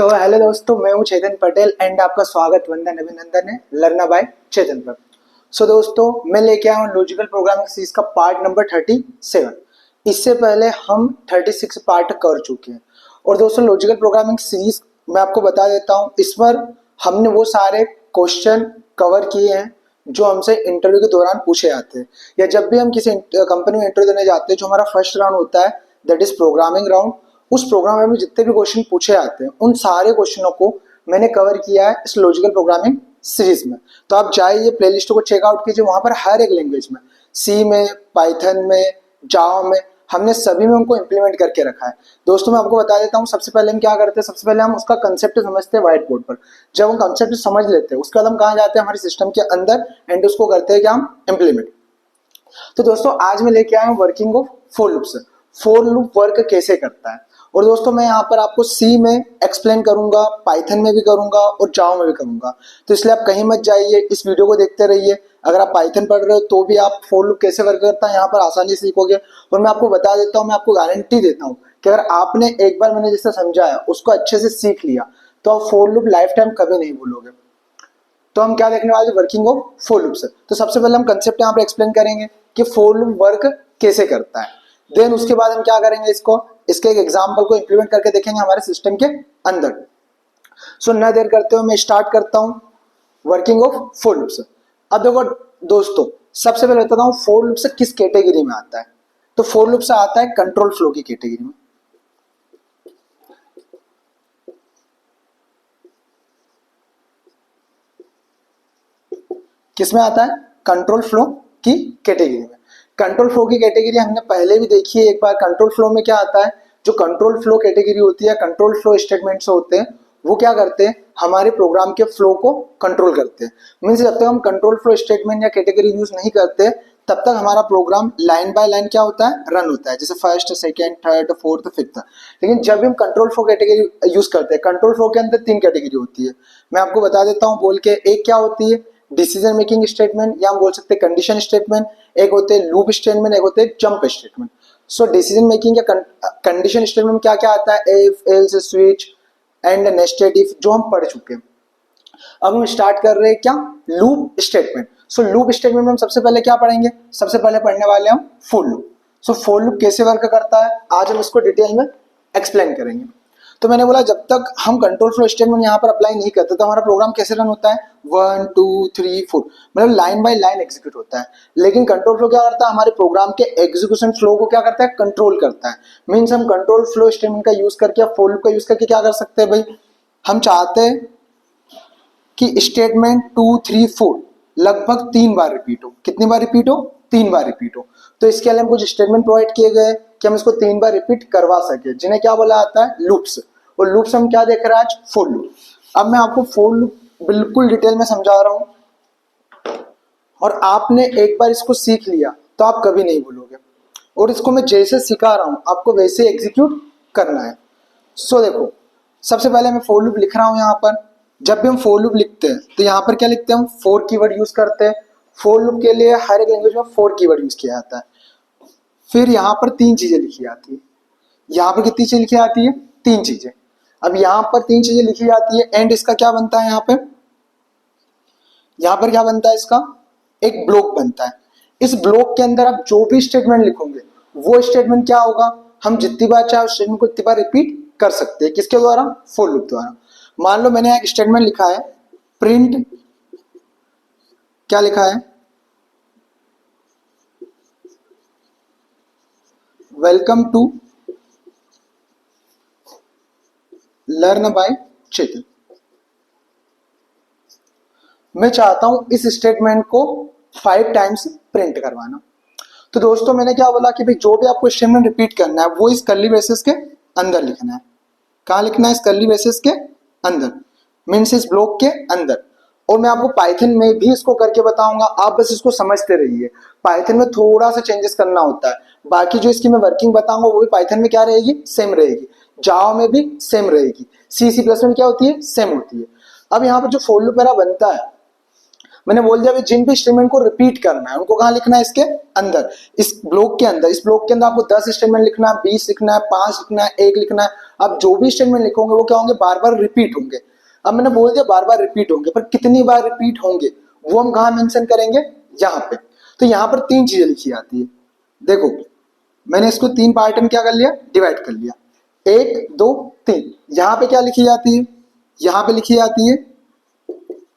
तो हेलो दोस्तों, मैं हूं चेतन पटेल एंड आपका स्वागत वंदन अभिनंदन है लर्ना बाय चेतन पर। सो दोस्तों, मैं लेके आया हूं लॉजिकल प्रोग्रामिंग सीरीज का पार्ट नंबर 37। इससे पहले हम 36 पार्ट कर चुके हैं। और दोस्तों, लॉजिकल प्रोग्रामिंग सीरीज मैं आपको बता देता हूं, इस पर हमने वो सारे क्वेश्चन कवर किए हैं जो हमसे इंटरव्यू के दौरान पूछे जाते हैं, या जब भी हम किसी कंपनी में इंटरव्यू देने जाते हैं। जो हमारा फर्स्ट राउंड होता है दैट इज प्रोग्रामिंग राउंड। उस प्रोग्राम में जितने भी क्वेश्चन पूछे जाते हैं उन सारे क्वेश्चनों को मैंने कवर किया है इस लॉजिकल प्रोग्रामिंग सीरीज में। तो आप जाइए प्लेलिस्ट को चेकआउट कीजिए, वहां पर हर एक लैंग्वेज में, सी में, पाइथन में, जावा में, हमने सभी में उनको इंप्लीमेंट करके रखा है। दोस्तों, मैं आपको बता देता हूँ, सबसे पहले हम क्या करते हैं, सबसे पहले हम उसका कंसेप्ट समझते हैं व्हाइट बोर्ड पर। जब हम कंसेप्ट समझ लेते हैं उसके बाद हम कहाँ जाते हैं, हमारे सिस्टम के अंदर, एंड उसको करते हैं क्या, हम इम्प्लीमेंट। तो दोस्तों, आज मैं लेके आया हूँ वर्किंग ऑफ फोर लूप से। फोर लूप वर्क कैसे करता है। और दोस्तों, मैं यहाँ पर आपको सी में एक्सप्लेन करूंगा, पाइथन में भी करूंगा और जावा में भी करूंगा। तो इसलिए आप कहीं मत जाइए, इस वीडियो को देखते रहिए। अगर आप पाइथन पढ़ रहे हो तो भी आप फोर लूप कैसे वर्क करता है यहाँ पर आसानी से सीखोगे। और मैं आपको बता देता हूँ, मैं आपको गारंटी देता हूँ कि अगर आपने एक बार मैंने जिससे समझाया उसको अच्छे से सीख लिया तो आप फोर लूप लाइफ टाइम कभी नहीं भूलोगे। तो हम क्या देखने वाले, वर्किंग ऑफ फोर लूप से। तो सबसे पहले हम कंसेप्ट यहाँ पर एक्सप्लेन करेंगे कि फोर लूप वर्क कैसे करता है। देन उसके बाद हम क्या करेंगे, इसके एक एग्जांपल को इंप्लीमेंट करके देखेंगे हमारे सिस्टम के अंदर। सो न देर करते हुए मैं स्टार्ट करता हूं वर्किंग ऑफ फोर लूप से। अब देखो दोस्तों, सबसे पहले बताता हूं फोर लूप से किस कैटेगरी में आता है। तो फोर लूप से आता है कंट्रोल फ्लो की कैटेगरी में। किस में आता है, कंट्रोल फ्लो की कैटेगरी में। कंट्रोल फ्लो की कैटेगरी हमने पहले भी देखी है एक बार। कंट्रोल फ्लो में क्या आता है, जो कंट्रोल फ्लो कैटेगरी होती है, कंट्रोल फ्लो स्टेटमेंट्स होते हैं, वो क्या करते हैं, हमारे प्रोग्राम के फ्लो को कंट्रोल करते हैं। मीन्स जब तक हम कंट्रोल फ्लो स्टेटमेंट या कैटेगरी यूज नहीं करते तब तक हमारा प्रोग्राम लाइन बाय लाइन क्या होता है, रन होता है, जैसे first, second, third, fourth, fifth. लेकिन जब भी हम कंट्रोल फ्लो कैटेगरी यूज करते हैं, कंट्रोल फ्लो के अंदर 3 कैटेगरी होती है। मैं आपको बता देता हूँ बोल के। एक क्या होती है, डिसीजन मेकिंग स्टेटमेंट, या हम बोल सकते हैं कंडीशन स्टेटमेंट। एक होते हैं लूप स्टेटमेंट, एक होते हैं jump statement. So decision making या कंडीशन स्टेटमेंट में क्या क्या आता है, if, else, switch and nested if, जो हम पढ़ चुके हैं। अब हम स्टार्ट कर रहे हैं क्या, लूप स्टेटमेंट। सो लूप स्टेटमेंट में हम सबसे पहले क्या पढ़ेंगे, सबसे पहले पढ़ने वाले हम for loop. So for loop कैसे वर्क करता है आज हम इसको डिटेल में एक्सप्लेन करेंगे। तो मैंने बोला जब तक हम कंट्रोल फ्लो स्टेटमेंट यहाँ पर अप्लाई नहीं करते तो हमारा प्रोग्राम कैसे रन होता है, 1 2 3 4, मतलब लाइन बाय लाइन एग्जीक्यूट होता है। लेकिन कंट्रोल फ्लो क्या करता है, हमारे प्रोग्राम के एग्जीक्यूशन फ्लो को क्या करता है, कंट्रोल करता है। मीन्स हम कंट्रोल फ्लो स्टेटमेंट का यूज करके, फॉर लूप का यूज करके क्या कर सकते हैं भाई, हम चाहते हैं कि स्टेटमेंट 2 3 4 लगभग 3 बार रिपीट हो। कितनी बार रिपीट हो, 3 बार रिपीट हो। तो इसके लिए हम कुछ स्टेटमेंट प्रोवाइड किए गए कि हम इसको 3 बार रिपीट करवा सके, जिन्हें क्या बोला जाता है, लूप्स। और लूप्स हम क्या देख रहे हैं आज, फॉर लूप। अब मैं आपको फॉर लूप बिल्कुल डिटेल में समझा रहा हूं, और आपने एक बार इसको सीख लिया तो आप कभी नहीं भूलोगे। और इसको मैं जैसे सिखा रहा हूं आपको वैसे एग्जीक्यूट करना है। सो देखो, सबसे पहले मैं फॉर लूप लिख रहा हूं यहाँ पर। जब भी हम फॉर लूप लिखते हैं तो यहाँ पर क्या लिखते हैं, हम फोर कीवर्ड यूज करते हैं। फॉर लूप के लिए हर एक लैंग्वेज में फोर कीवर्ड यूज किया जाता है। फिर यहाँ पर 3 चीजें लिखी जाती है। यहाँ पर कितनी चीजें लिखी जाती है, 3 चीजें। अब यहाँ पर 3 चीजें लिखी जाती है, एंड इसका क्या बनता है, यहाँ पर क्या बनता है, इसका एक ब्लॉक बनता है। इस ब्लॉक के अंदर आप जो भी स्टेटमेंट लिखोगे वो स्टेटमेंट क्या होगा, हम जितनी बार चाहे उस स्टेटमेंट को उतनी बार रिपीट कर सकते हैं। किसके द्वारा, फॉर लूप द्वारा। मान लो मैंने एक स्टेटमेंट लिखा है, प्रिंट, क्या लिखा है, वेलकम टू लर्न बाय चेतन। मैं चाहता हूं इस स्टेटमेंट को 5 टाइम्स प्रिंट करवाना। तो दोस्तों, मैंने क्या बोला कि भाई जो भी आपको स्टेटमेंट रिपीट करना है वो इस कर्ली ब्रेसेस के अंदर लिखना है। कहाँ लिखना है, इस कर्ली ब्रेसेस के अंदर, मीन्स इस ब्लॉक के अंदर। और मैं आपको पाइथन में भी इसको करके बताऊंगा, आप बस इसको समझते रहिए। पाइथन में थोड़ा सा चेंजेस करना होता है, बाकी जो इसकी मैं वर्किंग बताऊंगा वो भी पाइथन में क्या रहेगी, सेम रहेगी। जावा में भी सेम रहेगी। सी प्लस में क्या होती है, सेम होती है। अब यहाँ पर जो फॉर लूप मेरा बनता है, मैंने बोल दिया अभी जिन भी स्टेटमेंट को रिपीट करना है उनको कहाँ लिखना है, इसके अंदर, इस ब्लॉक के अंदर। इस ब्लॉक के अंदर आपको 10 स्टेटमेंट लिखना है, 20 लिखना है, 5 लिखना है, 1 लिखना है। आप जो भी स्टेटमेंट लिखोगे वो क्या होंगे, बार बार रिपीट होंगे। अब मैंने बोल दिया बार बार रिपीट होंगे, पर कितनी बार रिपीट होंगे वो हम कहाँ मेंशन करेंगे, यहाँ पे। तो यहाँ पर 3 चीजें लिखी जाती है। देखो मैंने इसको 3 पार्ट में क्या कर लिया, डिवाइड कर लिया, 1 2 3। यहाँ पे क्या लिखी जाती है, यहाँ पे लिखी जाती है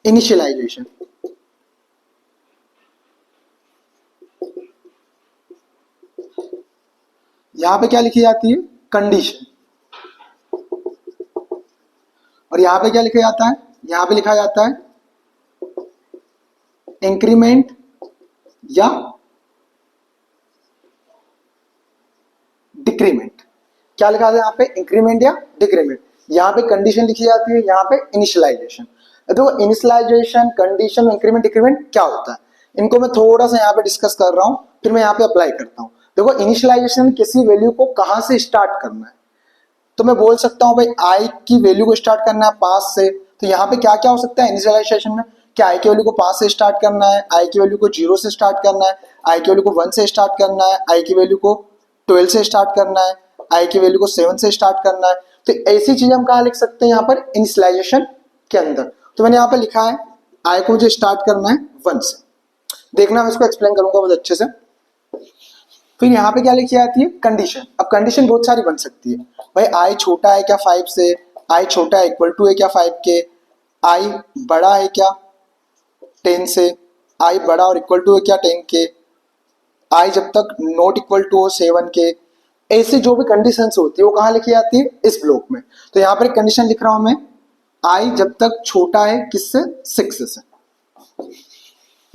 इनिशियलाइजेशन, यहाँ पे क्या लिखी जाती है, कंडीशन, और यहाँ पे क्या लिखा जाता है, यहाँ पे लिखा जाता है इंक्रीमेंट या डिक्रीमेंट। क्या लिखा है यहाँ पे, इंक्रीमेंट या डिक्रीमेंट। यहाँ पे कंडीशन लिखी जाती है, यहाँ पे इनिशियलाइजेशन। तो इनिशियलाइजेशन, कंडीशन, इंक्रीमेंट, डिक्रीमेंट क्या होता है, इनको मैं थोड़ा सा यहाँ पे डिस्कस कर रहा हूँ, फिर मैं यहाँ पे अप्लाई करता हूँ। देखो इनिशियलाइजेशन किसी वैल्यू को कहाँ से स्टार्ट करना है, तो मैं बोल सकता हूँ भाई आई की वैल्यू को स्टार्ट करना है 5 से। तो यहाँ पे क्या क्या हो सकता है इनिशियलाइजेशन में, क्या आई की वैल्यू को 5 से स्टार्ट करना है, आई की वैल्यू को 0 से स्टार्ट करना है, आई की वैल्यू को 1 से स्टार्ट करना है, आई की वैल्यू को 12 से स्टार्ट करना है, आई की वैल्यू को 7 से स्टार्ट करना है। तो ऐसी चीजें हम कहाँ लिख सकते हैं, यहाँ पर इनिशियलाइजेशन के अंदर। तो मैंने यहाँ पे लिखा है आई को मुझे स्टार्ट करना है 1 से। देखना मैं इसको एक्सप्लेन करूंगा बहुत अच्छे से। फिर यहाँ पे क्या लिखी जाती है, कंडीशन। अब कंडीशन बहुत सारी बन सकती है भाई, आई छोटा है क्या 5 से, आई छोटा है इक्वल टू है क्या 5 के, आई बड़ा है क्या 10 से, आई बड़ा और इक्वल टू है क्या 10 के, आई जब तक नॉट इक्वल टू हो 7 के। ऐसी जो भी कंडीशंस होती है वो कहाँ लिखी जाती है, इस ब्लॉक में। तो यहाँ पर एक कंडीशन लिख रहा हूं मैं, आई जब तक छोटा है किससे, 6 से।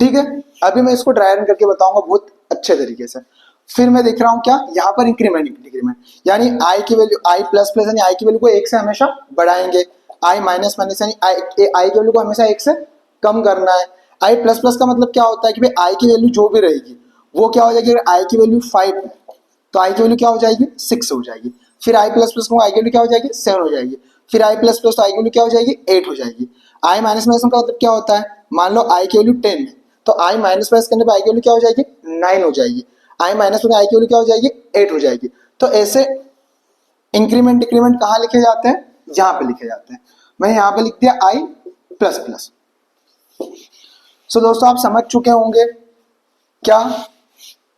ठीक है, अभी मैं इसको ड्राई रन करके बताऊंगा बहुत अच्छे तरीके से। फिर मैं देख रहा हूं क्या, यहाँ पर इंक्रीमेंट डिक्रीमेंट, यानी आई की वैल्यू, आई प्लस प्लस यानी आई की वैल्यू को 1 से हमेशा बढ़ाएंगे, आई माइनस माइनस यानी आई की वैल्यू को हमेशा 1 से कम करना है। आई प्लस प्लस का मतलब क्या होता है कि भाई आई की वैल्यू जो भी रहेगी वो क्या हो जाएगी, अगर आई की वैल्यू 5 है तो आई की वैल्यू क्या हो जाएगी, 6 हो जाएगी। फिर आई प्लस प्लस आई की वैल्यू क्या हो जाएगी, 7 हो जाएगी। फिर आई प्लस प्लस तो आई की वैल्यू क्या हो जाएगी, 8 हो जाएगी। आई माइनस माइनस का मतलब क्या होता है, मान लो आई की वैल्यू 10 है तो आई माइनस माइनस करने पर आई की वैल्यू क्या हो जाएगी, 9 हो जाएगी। आई माइनस में आई की वैल्यू क्या हो जाएगी, 8 हो जाएगी। तो ऐसे इंक्रीमेंट डिक्रीमेंट कहाँ लिखे जाते हैं, यहाँ पे लिखे जाते हैं। मैंने यहाँ पे लिख दिया आई प्लस प्लस। सो दोस्तों आप समझ चुके होंगे क्या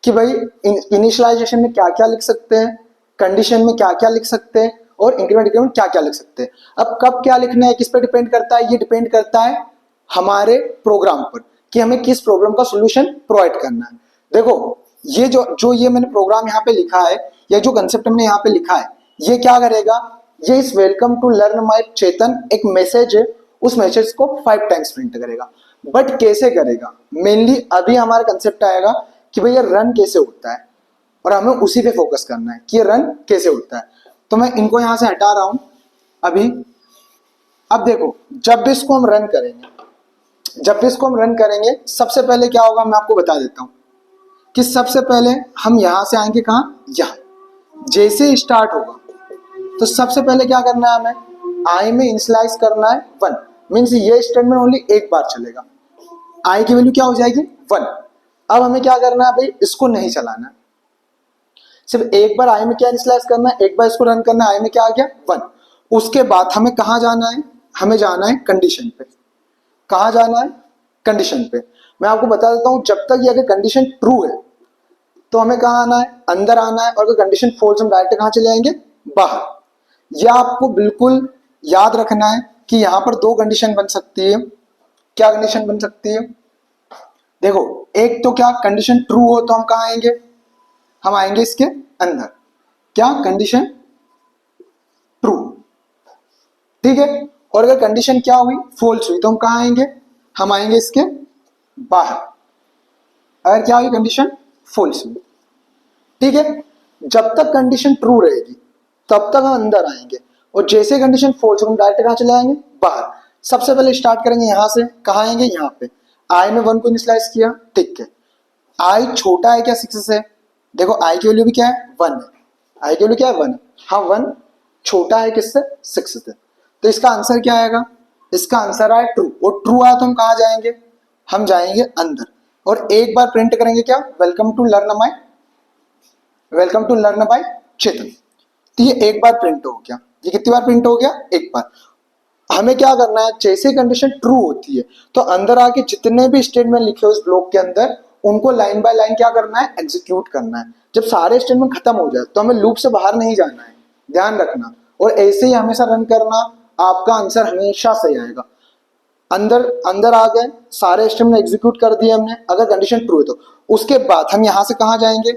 कि भाई इनिशियलाइजेशन में क्या क्या लिख सकते हैं, कंडीशन में क्या क्या लिख सकते हैं, और इंक्रीमेंट डिक्रीमेंट क्या क्या लिख सकते हैं। अब कब क्या लिखना है किस पे डिपेंड करता है, ये डिपेंड करता है हमारे प्रोग्राम पर कि हमें किस प्रॉब्लम का सॉल्यूशन प्रोवाइड करना है। देखो ये जो ये मैंने प्रोग्राम यहाँ पे लिखा है, या जो कंसेप्ट हमने यहाँ पे लिखा है, ये क्या करेगा, ये इस वेलकम टू लर्न माय चेतन एक मैसेज है, उस मैसेज को 5 टाइम्स प्रिंट करेगा। बट कैसे करेगा, मेनली अभी हमारा कंसेप्ट आएगा कि भैया रन कैसे होता है, और हमें उसी पे फोकस करना है कि रन कैसे होता है। तो मैं इनको यहां से हटा रहा हूं अभी। अब देखो जब भी इसको हम रन करेंगे, जब भी इसको हम रन करेंगे सबसे पहले क्या होगा मैं आपको बता देता हूं कि सबसे पहले हम यहां से आएंगे कहां, यहां। जैसे ही स्टार्ट होगा तो सबसे पहले क्या करना है, हमें आई में इनिशियलाइज करना है 1। मीन्स ये स्टेटमेंट ओनली एक बार चलेगा, आई की वैल्यू क्या हो जाएगी 1। अब हमें क्या करना है भाई, इसको नहीं चलाना, सिर्फ एक बार आई में क्या इनिशियलाइज करना है, एक बार इसको रन करना है, आई में क्या आ गया 1। उसके बाद हमें कहाँ जाना है, हमें जाना है कंडीशन पे। कहाँ जाना है, कंडीशन पे। मैं आपको बता देता हूं जब तक ये अगर कंडीशन ट्रू है तो हमें कहाँ आना है, अंदर आना है, और अगर कंडीशन फॉल्स हम डायरेक्ट कहाँ चले जाएंगे, बाहर। यह आपको बिल्कुल याद रखना है कि यहाँ पर 2 कंडीशन बन सकती है। क्या कंडीशन बन सकती है, देखो एक तो क्या कंडीशन ट्रू हो तो हम कहाँ आएंगे, हम आएंगे इसके अंदर, क्या कंडीशन ट्रू, ठीक है। और अगर कंडीशन क्या हुई, फॉल्स हुई तो हम कहाँ आएंगे, हम आएंगे इसके बाहर। अगर क्या हुई, कंडीशन फॉल्स हुई, ठीक है। जब तक कंडीशन ट्रू रहेगी तब तक हम अंदर आएंगे, और जैसे कंडीशन फॉल्स हो हम डायरेक्ट कहाँ चले आएंगे, बाहर। सबसे पहले स्टार्ट करेंगे यहां से, कहाँ आएंगे, यहाँ पे। आई में 1 को इनिशियलाइज किया, ठीक है। आई छोटा है क्या 6 से, देखो आई की वैल्यू भी क्या है 1 है, आई की वैल्यू क्या है 1 है। हाँ 1 छोटा है किससे, 6 से। तो इसका आंसर क्या आएगा, इसका आंसर आए ट्रू, और ट्रू आया तो हम कहाँ जाएंगे, हम जाएंगे अंदर और एक बार प्रिंट करेंगे क्या, वेलकम टू लर्न बाय चेतन। तो ये एक बार प्रिंट हो गया। ये कितनी बार प्रिंट हो गया, एक बार। हमें क्या करना है, जैसे कंडीशन ट्रू होती है तो अंदर आके जितने भी स्टेटमेंट लिखे उस ब्लॉक के अंदर उनको लाइन बाय लाइन क्या करना है, एग्जीक्यूट करना है। जब सारे स्टेटमेंट खत्म हो जाए तो हमें लूप से बाहर नहीं जाना है, ध्यान रखना। और ऐसे ही हमेशा रन करना, आपका आंसर हमेशा सही आएगा। अंदर अंदर आ गए, सारे स्टेटमेंट एग्जीक्यूट कर दिए हमने, अगर कंडीशन ट्रू है तो। उसके बाद हम यहां से कहां जाएंगे,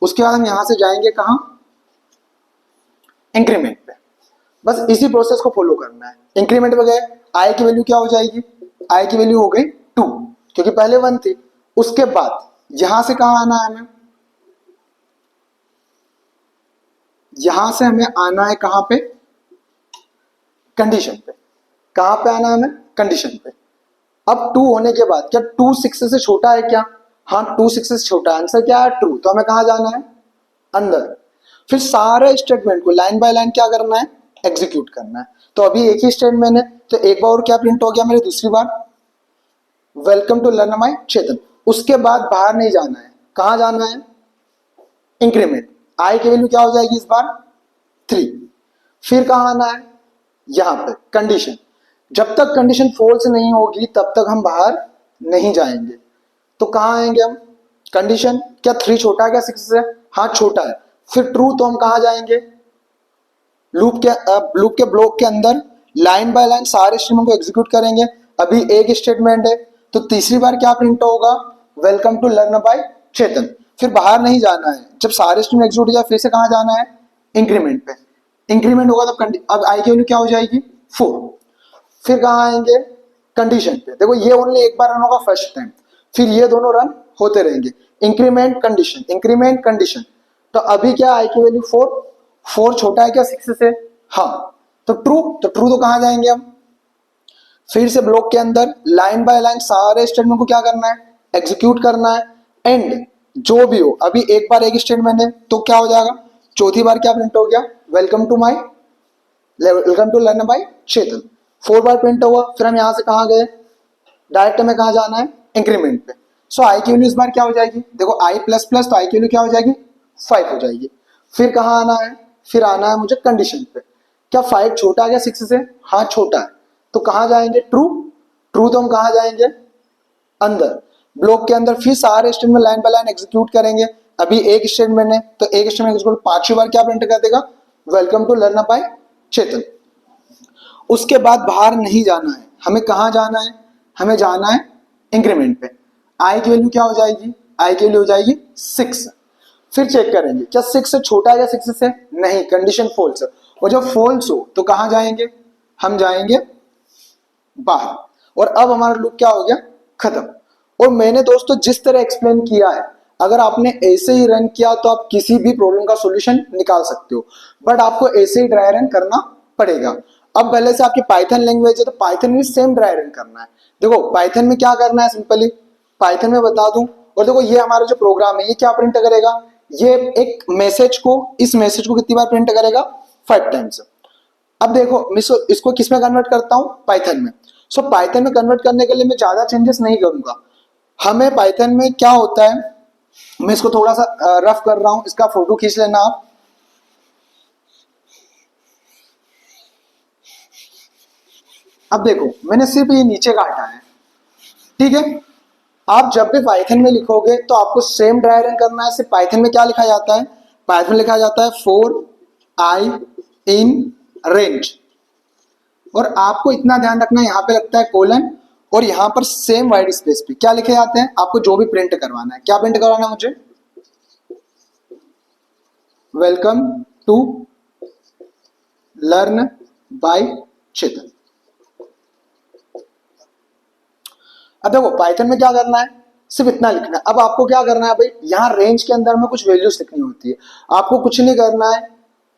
उसके बाद हम यहां से जाएंगे कहां, इंक्रीमेंट पे। बस इसी प्रोसेस को फॉलो करना है। इंक्रीमेंट पे गए, आई की वैल्यू क्या हो जाएगी, आई की वैल्यू हो गई 2 क्योंकि पहले 1 थी। उसके बाद यहां से कहां आना है हमें, यहां से हमें आना है कहां पे, कंडीशन पे। कहां पे आना है हमें, कंडीशन पे। अब 2 होने के बाद क्या 2 6 से छोटा है क्या, हाँ 2 6 से छोटा है, आंसर क्या है ट्रू। तो हमें कहां जाना है, अंदर। फिर सारे स्टेटमेंट को लाइन बाय लाइन क्या करना है, एग्जीक्यूट करना है। तो अभी एक ही स्टेटमेंट है तो एक बार और क्या प्रिंट हो गया मेरे, दूसरी बार वेलकम टू लर्न बाय चेतन। उसके बाद बाहर नहीं जाना है, कहां जाना है, इंक्रीमेंट। आई की वैल्यू क्या हो जाएगी इस बार 3। फिर कहां आना है, यहां पे कंडीशन। जब तक कंडीशन फॉल्स नहीं होगी तब तक हम बाहर नहीं जाएंगे। तो कहां आएंगे हम, कंडीशन, क्या 3 छोटा है क्या 6 से, हाँ छोटा है। फिर ट्रू, तो हम कहां जाएंगे, लूप के ब्लॉक के अंदर लाइन बाय लाइन सारे स्टेटमेंट को एग्जीक्यूट करेंगे। अभी एक स्टेटमेंट है तो तीसरी बार क्या प्रिंट होगा, वेलकम टू लर्न बाय चेतन। फिर बाहर नहीं जाना है, जब सारे स्टेटमेंट एग्जीक्यूट हो जाए फिर से कहां जाना है, इंक्रीमेंट पे। इंक्रीमेंट होगा तब अब आई की वैल्यू क्या हो जाएगी 4। फिर कहां आएंगे, कंडीशन पे। देखो ये ओनली एक बार रन होगा फर्स्ट टाइम, फिर ये दोनों रन होते रहेंगे, इंक्रीमेंट कंडीशन, इंक्रीमेंट कंडीशन। तो अभी क्या आई की वैल्यू 4, 4 छोटा है क्या 6 से, हाँ तो ट्रू। तो कहां जाएंगे हम, फिर से ब्लॉक के अंदर लाइन बाय लाइन सारे स्टेटमेंट को क्या करना है, एग्जीक्यूट करना है। एंड जो भी हो, अभी एक बार एक स्टेटमेंट है तो क्या हो जाएगा, चौथी बार क्या प्रिंट हो गया, welcome to learn by Chetan. 4 बार प्रिंट हुआ। फिर हम यहां से कहां गए, डायरेक्ट हमें कहां जाना है, इंक्रीमेंट पे। सो आई की वैल्यू इस बार क्या हो जाएगी, देखो आई प्लस प्लस तो आई की वैल्यू क्या हो जाएगी 5 हो जाएगी। फिर कहां आना है, फिर आना है मुझे कंडीशन पे। क्या 5 छोटा है क्या 6 से, हाँ छोटा है। तो कहां जाएंगे, ट्रू। तो हम कहां जाएंगे, अंदर, ब्लॉक के अंदर। फिर सारे statement line by line execute करेंगे। अभी एक स्टेटमेंट है तो एक स्टेटमेंट एग्जीक्यूट 5वीं बार क्या प्रिंट कर देगा, वेलकम टू लर्न बाय चेतन। उसके बाद बाहर नहीं जाना है, हमें कहां जाना है, हमें जाना है इंक्रीमेंट पे। आई की वैल्यू क्या हो जाएगी, आई की वैल्यू हो जाएगी 6। फिर चेक करेंगे क्या 6 से छोटा है या 6 से, नहीं, कंडीशन फॉल्स है। और जब फॉल्स हो तो कहां जाएंगे, हम जाएंगे बाहर। और अब हमारा लूप क्या हो गया, खत्म। और मैंने दोस्तों जिस तरह एक्सप्लेन किया है, अगर आपने ऐसे ही रन किया तो आप किसी भी प्रॉब्लम का सॉल्यूशन निकाल सकते हो, बट आपको ऐसे ही ड्राई रन करना पड़ेगा। अब पहले से आपकी पाइथन लैंग्वेज है तो पाइथन में सेम ड्राई रन करना है। देखो पाइथन में क्या करना है, सिंपली पाइथन में बता दूं। और देखो ये हमारा जो प्रोग्राम है ये क्या प्रिंट करेगा, ये एक मैसेज को, इस मैसेज को कितनी बार प्रिंट करेगा, 5 टाइम्स। अब देखो मैं इसको किस में कन्वर्ट करता हूं, पाइथन में। सो पाइथन में कन्वर्ट करने के लिए मैं ज्यादा चेंजेस नहीं करूंगा। हमें पाइथन में क्या होता है, मैं इसको थोड़ा सा रफ कर रहा हूं, इसका फोटो खींच लेना आप। अब देखो मैंने सिर्फ ये नीचे काटा है, ठीक है। आप जब भी पाइथन में लिखोगे तो आपको सेम ड्राई रन करना है। सिर्फ पाइथन में क्या लिखा जाता है, पाइथन में लिखा जाता है फॉर आई इन रेंज। और आपको इतना ध्यान रखना है, यहाँ पे लगता है कोलन, और यहाँ पर सेम वाइड स्पेस पे क्या लिखे जाते हैं, आपको जो भी प्रिंट करवाना है। क्या प्रिंट करवाना है मुझे, वेलकम टू लर्न बाय चेतन। अब देखो पाइथन में क्या करना है, सिर्फ इतना लिखना है। अब आपको क्या करना है भाई, यहाँ रेंज के अंदर में कुछ वैल्यूज लिखनी होती है। आपको कुछ नहीं करना है,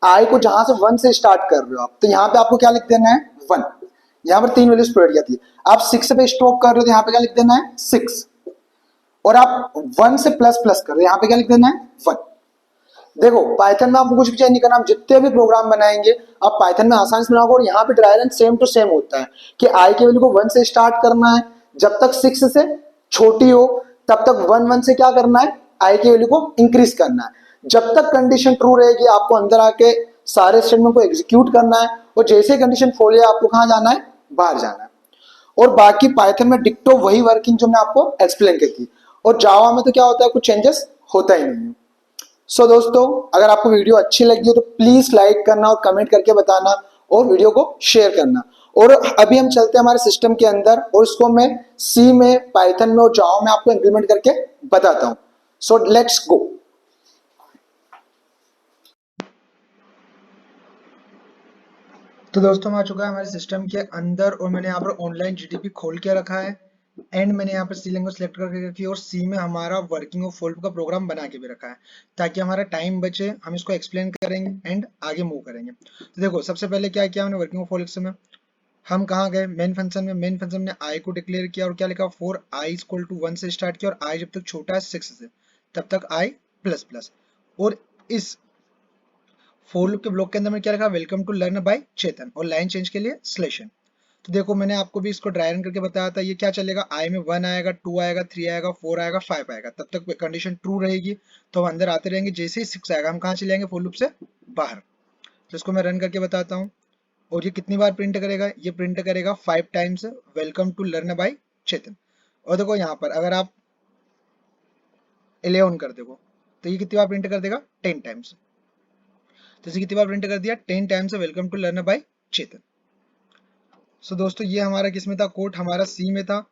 आई को जहां से 1 से स्टार्ट कर रहे हो आप, तो यहाँ पे आपको क्या लिख देना है 1। यहाँ पर 3 वैल्यूज प्रोवाइड जाती है। आप 6 पे स्टॉप कर रहे हो तो यहाँ पे क्या लिख देना है 6। और आप 1 से प्लस प्लस कर रहे हो, यहाँ पे क्या लिख देना है 1। देखो पाइथन में आपको कुछ भी चेंज नहीं करना, आप जितने भी प्रोग्राम बनाएंगे आप पाइथन में आसानी से बनाओगे। और यहाँ पे dry run same to same होता है कि आई की वैल्यू को 1 से स्टार्ट करना है, जब तक 6 से छोटी हो तब तक 1 1 से क्या करना है, आई की वैल्यू को इंक्रीज करना है। जब तक कंडीशन ट्रू रहेगी आपको अंदर आके सारे स्टेटमेंट को एग्जीक्यूट करना है, और जैसे कंडीशन फॉल है आपको कहाँ जाना है, बाहर जाना है। और बाकी पाइथन में डिक्टो वही वर्किंग जो मैं आपको एक्सप्लेन की थी, और जावा में तो क्या होता है, कुछ चेंजेस होता ही नहीं है। सो दोस्तों, अगर आपको वीडियो अच्छी लगी हो तो प्लीज लाइक करना और कमेंट करके बताना, और वीडियो को शेयर करना। और अभी हम चलते हैं हमारे सिस्टम के अंदर, और इसको मैं सी में, पाइथन में और जावा में आपको इंप्लीमेंट करके बताता हूँ। So let's go. तो दोस्तों, हम आ चुका है हमारे सिस्टम के अंदर, और मैंने यहाँ पर ऑनलाइन जीडीपी खोल के रखा है, एंड मैंने यहाँ पर सी लैंग्वेज सेलेक्ट करके रखी है, और सी में हमारा वर्किंग ऑफ फोल्ड का प्रोग्राम बना के भी रखा है, ताकि हमारा टाइम बचे, हम इसको एक्सप्लेन करेंगे एंड आगे मूव करेंगे। तो देखो, सबसे पहले क्या किया हमने वर्किंग ऑफ फोल्ड में, हम कहाँ गए, मेन फंक्शन में। मेन फंक्शन में आई को डिक्लेयर किया, और क्या लिखा, फॉर आई इक्वल टू 1 से स्टार्ट किया, और आई जब तक छोटा है 6 से तब तक आई प्लस प्लस। और इस फोर लूप के ब्लॉक के अंदर में क्या लिखा, welcome to learn by Chetan, और लाइन चेंज के लिए स्लेशन। तो देखो, मैंने आपको भी इसको ड्राई रन करके बताया था, ये क्या चलेगा, आई में 1 आएगा, 2 आएगा, 3 आएगा, 4 आएगा, 5 आएगा, तब तक कंडीशन ट्रू रहेगी, तो हम अंदर आते रहेंगे। जैसे ही 6 आएगा हम कहाँ चले जाएंगे, फोर लूप से बाहर। तो इसको मैं रन करके बताता हूँ। और ये कितनी बार प्रिंट करेगा, ये प्रिंट करेगा 5 times welcome to learn by Chetan. और देखो यहाँ पर अगर आप 11 कर देखो, तो ये कितनी बार प्रिंट कर देगा, 10 टाइम्स। तो इसे कितनी बार प्रिंट कर दिया, 10 times welcome to learn by Chetan. So दोस्तों, ये हमारा किस में था, कोड हमारा सी में था।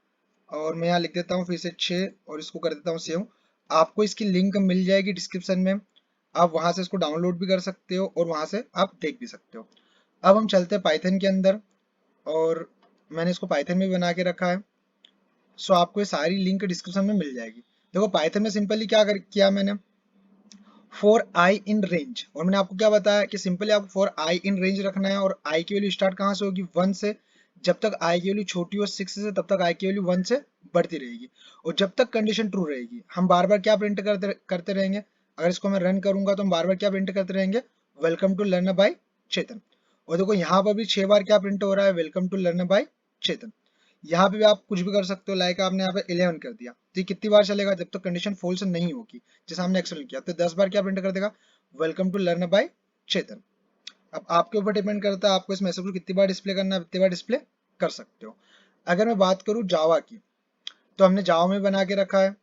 और मैं यहाँ लिख देता हूँ फिर से 6, और इसको कर देता हूँ सेव। आपको इसकी लिंक मिल जाएगी डिस्क्रिप्शन में, आप वहां से इसको डाउनलोड भी कर सकते हो, और वहां से आप देख भी सकते हो। अब हम चलते हैं पाइथन के अंदर, और मैंने इसको पाइथन में बना के रखा है। सो आपको ये सारी लिंक डिस्क्रिप्शन में मिल जाएगी। देखो, पाइथन में सिंपली क्या किया मैंने, फॉर आई इन रेंज, और मैंने आपको क्या बताया कि सिंपली आपको फॉर आई इन रेंज रखना है, और आई की वैल्यू स्टार्ट कहाँ से होगी, 1 से। जब तक आई की वैल्यू छोटी हो 6 से, तब तक आई की वैल्यू 1 से बढ़ती रहेगी, और जब तक कंडीशन ट्रू रहेगी हम बार बार क्या प्रिंट करते रहेंगे। अगर इसको मैं रन करूंगा तो हम बार बार क्या प्रिंट करते रहेंगे, welcome to learn by Chetan. और देखो, यहाँ पर भी 6 बार क्या प्रिंट हो रहा है, वेलकम टू लर्न बाय चेतन। यहाँ पे भी आप कुछ भी कर सकते हो, लाइक आपने यहाँ पे 11 कर दिया, तो ये कितनी बार चलेगा, जब तक कंडीशन फॉल्स नहीं होगी, जैसे हमने एक्सप्लेन किया। तो 10 बार क्या प्रिंट कर देगा, वेलकम टू लर्न बाय चेतन। अब आपके ऊपर डिपेंड करता है आपको इस मैसेज को कितनी बार डिस्प्ले करना है, कितनी बार डिस्प्ले कर सकते हो। अगर मैं बात करूँ जावा की, तो हमने जावा में बना के रखा है,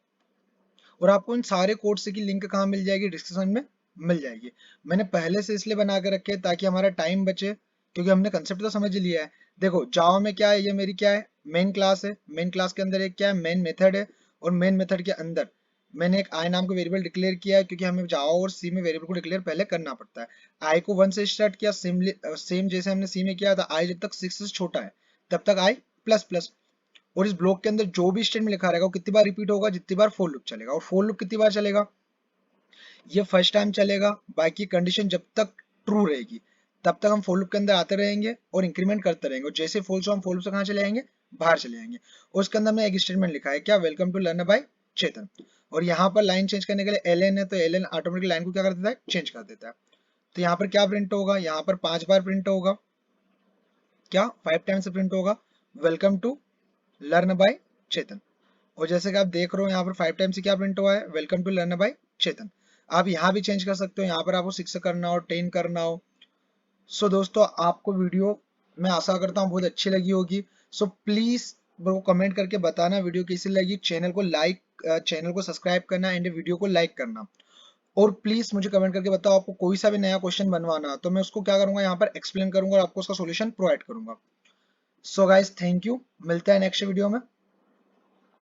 और आपको इन सारे कोड्स की लिंक कहाँ मिल जाएगी, डिस्क्रिप्शन में मिल जाएगी। मैंने पहले से इसलिए बना के रखे ताकि हमारा टाइम बचे, क्योंकि हमने कंसेप्ट तो समझ लिया है। देखो, जावा में क्या है, ये मेरी क्या है, मेन क्लास है। मेन क्लास के अंदर एक क्या है, मेन मेथड है, और मेन मेथड के अंदर मैंने एक आई नाम का वेरिएबल डिक्लेयर किया है, क्योंकि हमें जावा और सी में वेरिएबल को डिक्लेयर पहले करना पड़ता है। आई को 1 से स्टार्ट किया, सेम जैसे हमने सी में किया था, आई जब तक 6 से छोटा है तब तक आई प्लस प्लस। और इस ब्लॉक के अंदर जो भी स्टेटमेंट लिखा रहेगा वो कितनी बार रिपीट होगा, जितनी बार फोर लूप चलेगा। और फोर लूप कितनी बार चलेगा, ये फर्स्ट टाइम चलेगा, बाकी कंडीशन जब तक ट्रू रहेगी तब तक हम फोर लूप के अंदर आते रहेंगे और इंक्रीमेंट करते रहेंगे, और जैसे फॉल्स हो हम फोर लूप से कहाँ चले जाएंगे, बाहर चले जाएंगे। और उसके अंदर में एक स्टेटमेंट लिखा है क्या, welcome to learn by Chetan. और यहाँ पर लाइन चेंज करने के लिए एलएन है, तो एलएन ऑटोमेटिक लाइन को क्या कर देता है, चेंज कर देता है। तो यहाँ पर क्या प्रिंट होगा, यहाँ पर 5 बार प्रिंट होगा, क्या 5 टाइम से प्रिंट होगा, welcome to learn by Chetan. और जैसे कि आप देख रहे हो यहाँ पर 5 टाइम से क्या प्रिंट हुआ है, वेलकम टू लर्न बाय चेतन। आप यहाँ भी चेंज कर सकते हो, यहाँ पर आपको 6 करना हो, 10 करना हो। सो दोस्तों, आपको वीडियो मैं आशा करता हूँ बहुत अच्छी लगी होगी। सो प्लीज वो कमेंट करके बताना वीडियो कैसी लगी। चैनल को सब्सक्राइब करना एंड वीडियो को लाइक करना। और प्लीज मुझे कमेंट करके बताओ, आपको कोई सा भी नया क्वेश्चन बनवाना तो मैं उसको क्या करूंगा, यहाँ पर एक्सप्लेन करूंगा और आपको उसका सोल्यूशन प्रोवाइड करूंगा। सो गाइज, थैंक यू, मिलते हैं नेक्स्ट वीडियो में।